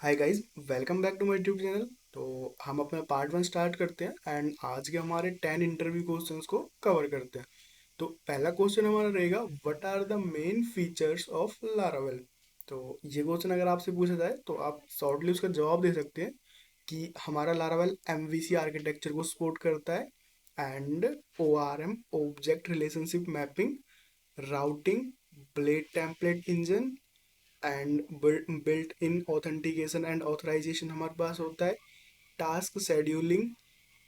Hi guys, welcome back to my YouTube channel. तो हम अपना पार्ट 1 स्टार्ट करते हैं एंड आज के हमारे 10 इंटरव्यू क्वेश्चंस को कवर करते हैं। तो पहला क्वेश्चन हमारा रहेगा, what are the main features of Laravel. तो ये क्वेश्चन अगर आपसे पूछा जाए तो आप शॉर्टली उसका जवाब दे सकते हैं कि हमारा लारावेल एमवीसी आर्किटेक्चर को सपोर्ट करता है and ORM object relationship mapping, routing, blade template engine and built in authentication and authorization हमारे पास होता है, task scheduling,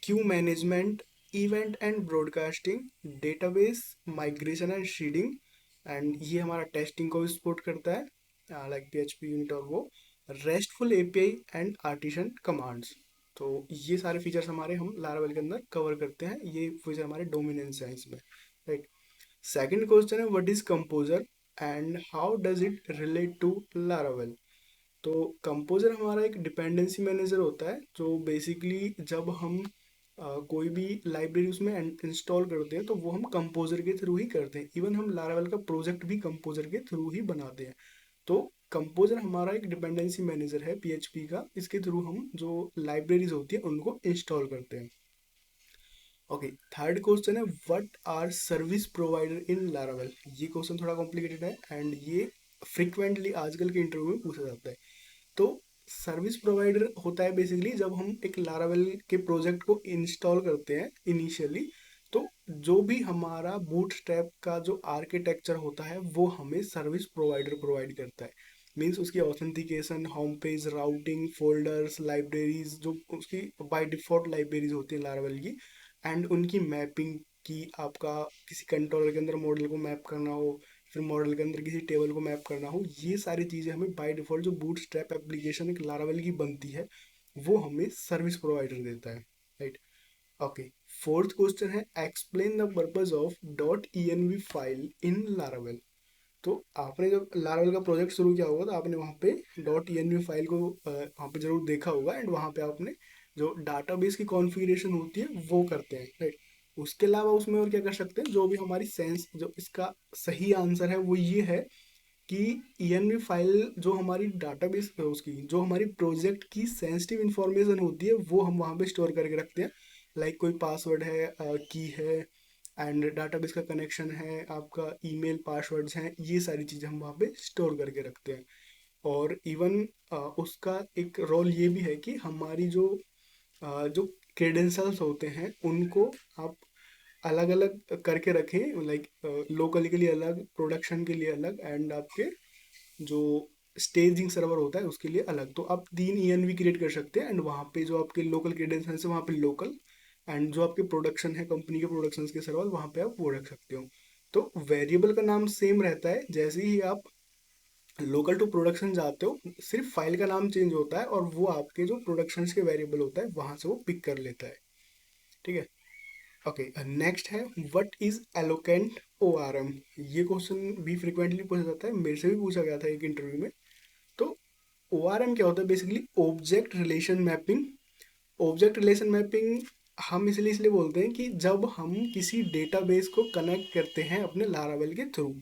queue management, event and broadcasting, database migration and seeding and ये हमारा testing को भी सपोर्ट करता है लाइक PHP यूनिट और वो restful API and artisan commands. तो ये सारे फीचर्स हमारे हम लारावेल के अंदर कवर करते हैं, ये फीचर हमारे डोमिनेंस है इसमें, राइट। सेकंड क्वेश्चन है, what is composer and how does it relate to Laravel. तो कंपोजर हमारा एक डिपेंडेंसी मैनेजर होता है जो बेसिकली जब हम कोई भी लाइब्रेरी उसमें इंस्टॉल करते हैं तो वो हम कंपोजर के थ्रू ही करते हैं। इवन हम लारावेल का प्रोजेक्ट भी कंपोजर के थ्रू ही बनाते हैं। तो कंपोजर हमारा एक डिपेंडेंसी मैनेजर है PHP का, इसके थ्रू हम जो लाइब्रेरीज होती है उनको इंस्टॉल करते हैं। ओके, थर्ड क्वेश्चन है, what are service provider in Laravel. ये क्वेश्चन थोड़ा कॉम्प्लिकेटेड है एंड ये फ्रिक्वेंटली आजकल के इंटरव्यू में पूछा जाता है। तो सर्विस प्रोवाइडर होता है बेसिकली जब हम एक लारावेल के प्रोजेक्ट को इंस्टॉल करते हैं इनिशियली, तो जो भी हमारा बूटस्ट्रैप का जो आर्किटेक्चर होता है वो हमें सर्विस प्रोवाइडर प्रोवाइड करता है। मीन्स उसकी authentication, home page, routing, folders, libraries जो उसकी बाय डिफॉल्ट लाइब्रेरीज होती है लारावेल की, एंड उनकी मैपिंग की, आपका किसी कंट्रोलर के अंदर मॉडल को मैप करना हो, फिर मॉडल के अंदर किसी टेबल को मैप करना हो, ये सारी चीज़ें हमें बाय डिफ़ॉल्ट जो बूटस्ट्रैप एप्लीकेशन एक लारावेल की बनती है वो हमें सर्विस प्रोवाइडर देता है, राइट। ओके, फोर्थ क्वेश्चन है, explain the purpose of .env file in Laravel. तो आपने जब लारावेल का प्रोजेक्ट शुरू किया होगा तो आपने वहाँ पे .env फाइल को वहाँ पे जरूर देखा होगा एंड वहाँ पे आपने जो डाटाबेस की कॉन्फ़िगरेशन होती है वो करते हैं, राइट। उसके अलावा उसमें और क्या कर सकते हैं, जो भी हमारी सेंस, जो इसका सही आंसर है वो ये है कि ENV फाइल जो हमारी डाटाबेस उसकी जो हमारी प्रोजेक्ट की सेंसिटिव इंफॉर्मेशन होती है वो हम वहाँ पे स्टोर करके रखते हैं। लाइक कोई पासवर्ड है, की है एंड डाटाबेस का कनेक्शन है, आपका ईमेल पासवर्ड्स हैं, ये सारी चीज़ें हम वहाँ पे स्टोर करके रखते हैं। और इवन उसका एक रोल ये भी है कि हमारी जो क्रेडेंशियल्स होते हैं उनको आप अलग अलग करके रखें, लाइक लोकल के लिए अलग, प्रोडक्शन के लिए अलग एंड आपके जो स्टेजिंग सर्वर होता है उसके लिए अलग। तो आप 3 ENV क्रिएट कर सकते हैं एंड वहाँ पे जो आपके लोकल क्रेडेंशियल्स है वहाँ पे लोकल, एंड जो आपके प्रोडक्शन है कंपनी के प्रोडक्शन के सर्वर वहाँ पे आप वो रख सकते हो। तो वेरिएबल का नाम सेम रहता है, जैसे ही आप लोकल टू प्रोडक्शन जाते हो सिर्फ फाइल का नाम चेंज होता है और वो आपके जो प्रोडक्शन के वेरिएबल होता है वहाँ से वो पिक कर लेता है, ठीक है। ओके, नेक्स्ट है, व्हाट इज एलोकेंट ORM। ये क्वेश्चन भी फ्रिक्वेंटली पूछा जाता है, मेरे से भी पूछा गया था एक इंटरव्यू में। तो ORM क्या होता है, basically object relation mapping. Object relation mapping हम इसलिए इसलिए बोलते हैं कि जब हम किसी डेटाबेस को कनेक्ट करते हैं अपने लारावेल के थ्रू,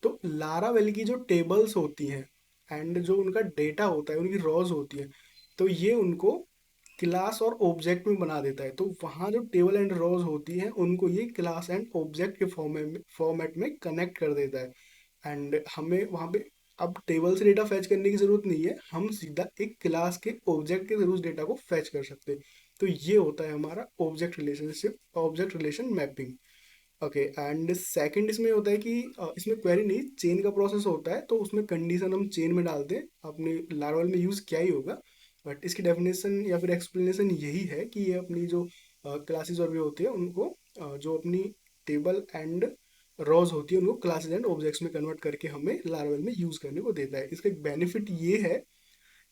तो लारावेल की जो टेबल्स होती हैं एंड जो उनका डेटा होता है, उनकी रॉज होती है, तो ये उनको क्लास और ऑब्जेक्ट में बना देता है। तो वहाँ जो टेबल एंड रॉज होती हैं उनको ये क्लास एंड ऑब्जेक्ट के फॉर्मेट में कनेक्ट कर देता है एंड हमें वहाँ पे अब टेबल से डेटा फैच करने की जरूरत नहीं है, हम सीधा एक क्लास के ऑब्जेक्ट के थ्रू उस डेटा को फैच कर सकते हैं। तो ये होता है हमारा object relationship, object relation mapping. Okay, and second इसमें होता है कि इसमें क्वेरी नहीं, चेन का प्रोसेस होता है, तो उसमें कंडीशन हम चेन में डालते हैं, अपने लार्वल में यूज़ किया ही होगा। बट इसकी डेफिनेशन या फिर एक्सप्लेनेशन यही है कि ये अपनी जो क्लासेस और भी होती है उनको जो अपनी टेबल एंड रॉज होती है उनको क्लासेस एंड ऑब्जेक्ट्स में कन्वर्ट करके हमें लार्वल में यूज़ करने को देता है। इसका एक बेनिफिट ये है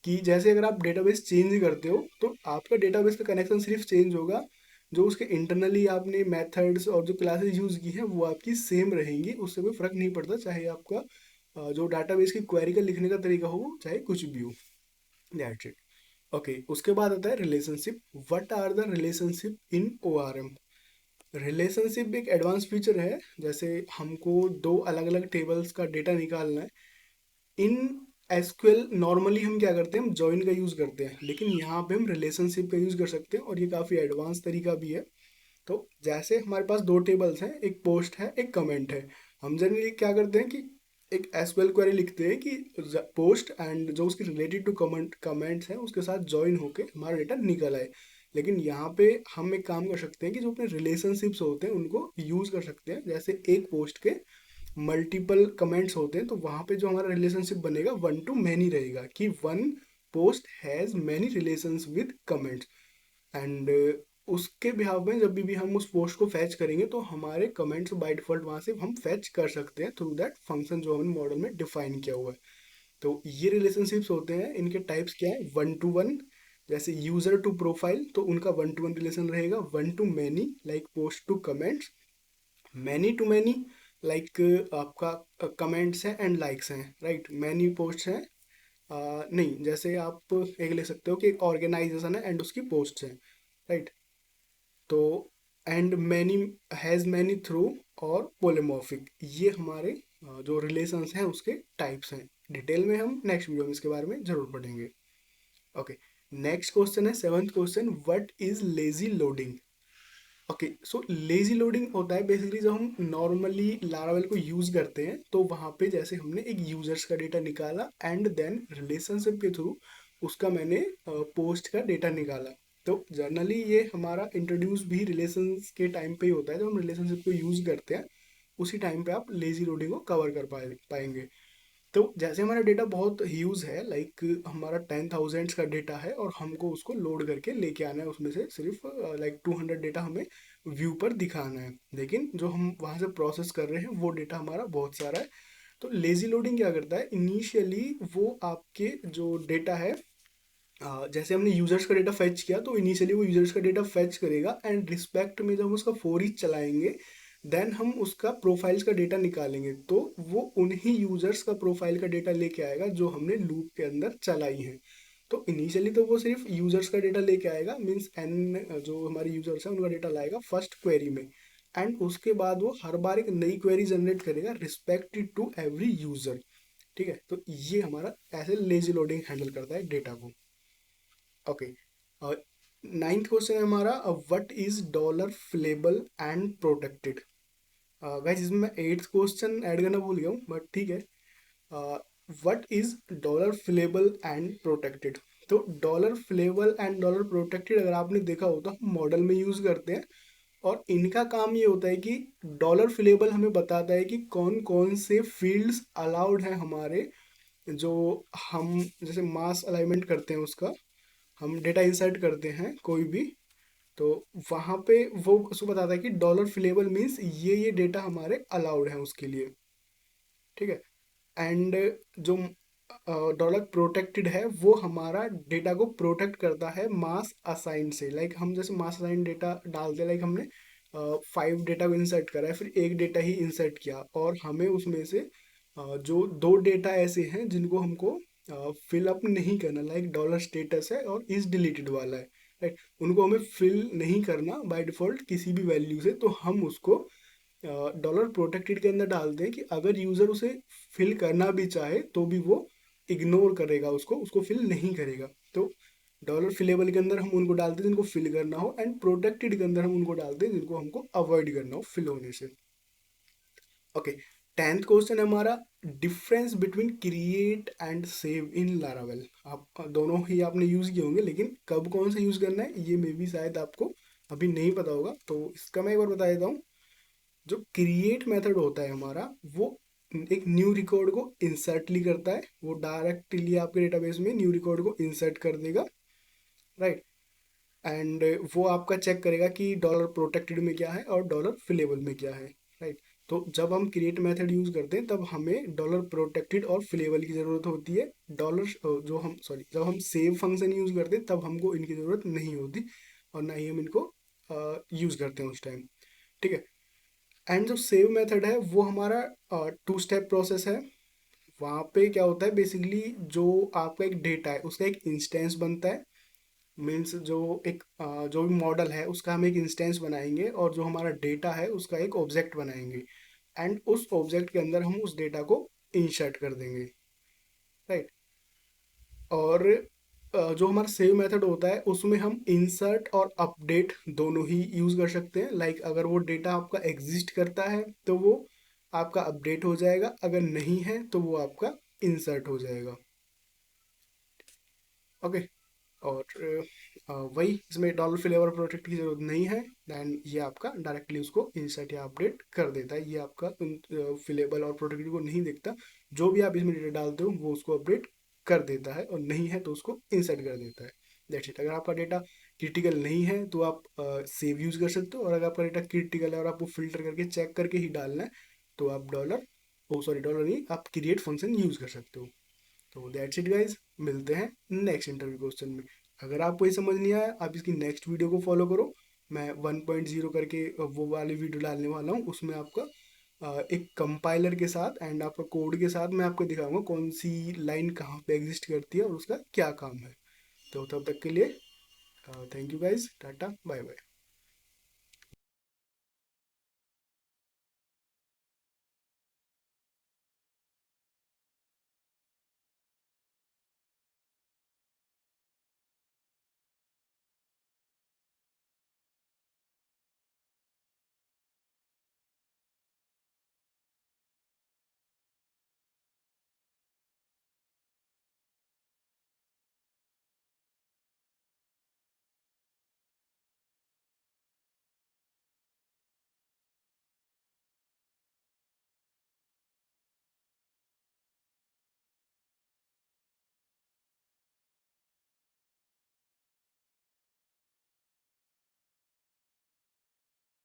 कि जैसे अगर आप डेटाबेस चेंज करते हो तो आपका डेटाबेस का कनेक्शन सिर्फ चेंज होगा, जो उसके इंटरनली आपने मेथड्स और जो क्लासेस यूज़ की हैं वो आपकी सेम रहेंगी, उससे कोई फ़र्क नहीं पड़ता, चाहे आपका जो डाटाबेस की क्वेरी का लिखने का तरीका हो चाहे कुछ भी हो। That's it. ओके, उसके बाद आता है relationship. What are the relationship in ORM। Relationship एक एडवांस फीचर है, जैसे हमको दो अलग अलग टेबल्स का डेटा निकालना है। इन एसक्यूएल नॉर्मली हम क्या करते हैं, हम जॉइन का यूज़ करते हैं, लेकिन यहाँ पे हम रिलेशनशिप का यूज़ कर सकते हैं और ये काफ़ी एडवांस तरीका भी है। तो जैसे हमारे पास दो टेबल्स हैं, एक पोस्ट है एक कमेंट है। हम जनरली क्या करते हैं कि एक एसक्यूएल क्वेरी लिखते हैं कि पोस्ट एंड जो उसकी रिलेटेड टू कमेंट्स हैं उसके साथ ज्वाइन होके हमारा डेटा निकल आए। लेकिन यहाँ पे हम एक काम कर सकते हैं कि जो अपने रिलेशनशिप्स होते हैं उनको यूज़ कर सकते हैं। जैसे एक पोस्ट के मल्टीपल कमेंट्स होते हैं तो वहाँ पे जो हमारा रिलेशनशिप बनेगा वन टू मैनी रहेगा, कि one post has many relations with comments. And उसके बिहाव में जब भी हम उस पोस्ट को फैच करेंगे तो हमारे कमेंट्स बाय डिफॉल्ट वहाँ से हम फैच कर सकते हैं थ्रू दैट फंक्शन जो हमने मॉडल में डिफाइन किया हुआ है। तो ये रिलेशनशिप्स होते हैं, इनके टाइप्स क्या है, वन टू वन जैसे यूजर टू प्रोफाइल तो उनका वन टू वन रिलेशन रहेगा, one to many like post to comments, many to many like आपका कमेंट्स हैं एंड लाइक्स हैं, राइट, मैनी पोस्ट हैं। नहीं, जैसे आप एक ले सकते हो कि एक ऑर्गेनाइजेशन है एंड उसकी पोस्ट हैं, राइट। तो and many, has many through और पोलेमॉर्फिक, ये हमारे जो रिलेशंस हैं उसके टाइप्स हैं। डिटेल में हम नेक्स्ट वीडियो में इसके बारे में जरूर पढ़ेंगे। ओके, नेक्स्ट क्वेश्चन है seventh question, what is lazy loading. Okay, so lazy loading होता है बेसिकली जब हम नॉर्मली लारावेल को यूज करते हैं तो वहाँ पे जैसे हमने एक यूजर्स का डेटा निकाला एंड देन रिलेशनशिप के थ्रू उसका मैंने पोस्ट का डेटा निकाला। तो जनरली ये हमारा इंट्रोड्यूस भी रिलेशंस के टाइम पे ही होता है, जब हम रिलेशनशिप को यूज करते हैं उसी टाइम पे आप लेजी लोडिंग को कवर कर पाएंगे। तो जैसे हमारा डेटा बहुत ह्यूज है, लाइक हमारा 10,000 का डेटा है और हमको उसको लोड करके लेके आना है, उसमें से सिर्फ लाइक 200 डेटा हमें व्यू पर दिखाना है, लेकिन जो हम वहाँ से प्रोसेस कर रहे हैं वो डेटा हमारा बहुत सारा है। तो लेजी लोडिंग क्या करता है, इनिशियली वो आपके जो डेटा है, जैसे हमने यूजर्स का डेटा फेच किया तो इनिशियली वो यूजर्स का डेटा फेच करेगा एंड रिस्पेक्ट में जब हम उसका फॉर ईच चलाएंगे देन हम उसका प्रोफाइल्स का डेटा निकालेंगे तो वो उन्हीं यूजर्स का प्रोफाइल का डेटा लेके आएगा जो हमने लूप के अंदर चलाई है। तो इनिशियली तो वो सिर्फ यूजर्स का डेटा लेके आएगा, मीन्स एन जो हमारे यूजर्स हैं उनका डेटा लाएगा फर्स्ट क्वेरी में, एंड उसके बाद वो हर बार एक नई क्वेरी जनरेट करेगा रिस्पेक्टेड टू एवरी यूजर। ठीक है, तो ये हमारा ऐसे लेजी लोडिंग हैंडल करता है डेटा को। ओके, नाइन्थ क्वेश्चन है हमारा, what is dollar fillable and protected. Guys इसमें मैं एट्थ क्वेश्चन ऐड करना भूल गया हूँ बट ठीक है। What is dollar fillable and protected. तो dollar fillable and dollar protected अगर आपने देखा हो तो हम मॉडल में यूज करते हैं और इनका काम ये होता है कि डॉलर फिलेबल हमें बताता है कि कौन कौन से फील्ड्स अलाउड हैं हमारे, जो हम जैसे मास अलाइनमेंट करते हैं उसका, हम डेटा इंसर्ट करते हैं कोई भी, तो वहाँ पे वो उसको बताता है कि डॉलर फिलेबल मीन्स ये डेटा हमारे अलाउड है उसके लिए। ठीक है, एंड जो डॉलर प्रोटेक्टेड है वो हमारा डेटा को प्रोटेक्ट करता है मास असाइन से। लाइक हम जैसे मास असाइन डेटा डालते हैं, लाइक हमने 5 डेटा को इंसर्ट करा है फिर एक डेटा ही इंसर्ट किया और हमें उसमें से जो दो डेटा ऐसे हैं जिनको हमको फिल अप नहीं करना, लाइक डॉलर स्टेटस है और इज डिलीटेड वाला है, राइट, उनको हमें फिल नहीं करना बाय डिफॉल्ट किसी भी वैल्यू से, तो हम उसको डॉलर प्रोटेक्टेड के अंदर डालते हैं कि अगर यूजर उसे फिल करना भी चाहे तो भी वो इग्नोर करेगा, उसको उसको फिल नहीं करेगा। तो डॉलर फिलेबल के अंदर हम उनको डालते हैं जिनको फिल करना हो एंड प्रोटेक्टेड के अंदर हम उनको डालते हैं जिनको हमको अवॉइड करना हो फिल होने से। ओके, टेंथ क्वेश्चन है हमारा, difference between create and save in Laravel. आप दोनों ही आपने यूज किए होंगे लेकिन कब कौन सा यूज करना है ये मे भी शायद आपको अभी नहीं पता होगा, तो इसका मैं एक बार बता देता हूँ। जो क्रिएट मेथड होता है हमारा वो एक न्यू रिकॉर्ड को इंसर्टली करता है, वो डायरेक्टली आपके डेटाबेस में न्यू रिकॉर्ड को इंसर्ट कर देगा, राइट, एंड वो आपका चेक करेगा कि डॉलर प्रोटेक्टेड में क्या है और डॉलर फिलेबल में क्या है, राइट। तो जब हम क्रिएट मेथड यूज करते हैं तब हमें डॉलर प्रोटेक्टेड और फिलेबल की ज़रूरत होती है, डॉलर जो हम सॉरी जब हम सेव फंक्शन यूज करते हैं तब हमको इनकी ज़रूरत नहीं होती और ना ही हम इनको यूज करते हैं उस टाइम। ठीक है, एंड जो सेव मेथड है वो हमारा टू स्टेप प्रोसेस है। वहाँ पे क्या होता है बेसिकली, जो आपका एक डेटा है उसका एक इंस्टेंस बनता है, मीन्स जो एक जो भी मॉडल है उसका हम एक इंस्टेंस बनाएंगे और जो हमारा डेटा है उसका एक ऑब्जेक्ट बनाएंगे एंड उस ऑब्जेक्ट के अंदर हम उस डेटा को इंसर्ट कर देंगे, राइट। और जो हमारा सेव मेथड होता है उसमें हम इंसर्ट और अपडेट दोनों ही यूज़ कर सकते हैं। लाइक अगर वो डेटा आपका एग्जिस्ट करता है तो वो आपका अपडेट हो जाएगा, अगर नहीं है तो वो आपका इंसर्ट हो जाएगा। ओके। और वही इसमें डॉलर फ्लेवर प्रोटेक्ट की जरूरत नहीं है। देन ये आपका डायरेक्टली उसको इंसर्ट या अपडेट कर देता है, ये आपका फिलेबल और प्रोटेक्ट को नहीं देखता। जो भी आप इसमें डेटा डालते हो वो उसको अपडेट कर देता है, और नहीं है तो उसको इंसर्ट कर देता है। That's it. अगर आपका डेटा क्रिटिकल नहीं है तो आप सेव यूज कर सकते हो, और अगर आपका डेटा क्रिटिकल है और आपको फिल्टर करके चेक करके ही डालना है तो आप डॉलर, ओ सॉरी डॉलर नहीं, आप क्रिएट फंक्शन यूज कर सकते हो। तो दैट्स इट गाइज, मिलते हैं नेक्स्ट इंटरव्यू क्वेश्चन में। अगर आपको ये समझ नहीं आया आप इसकी नेक्स्ट वीडियो को फॉलो करो। मैं 1.0 करके वो वाली वीडियो डालने वाला हूँ, उसमें आपका एक कंपाइलर के साथ एंड आपका कोड के साथ मैं आपको दिखाऊंगा कौन सी लाइन कहाँ पे एग्जिस्ट करती है और उसका क्या काम है। तो तब तक के लिए thank you guys, tata bye bye.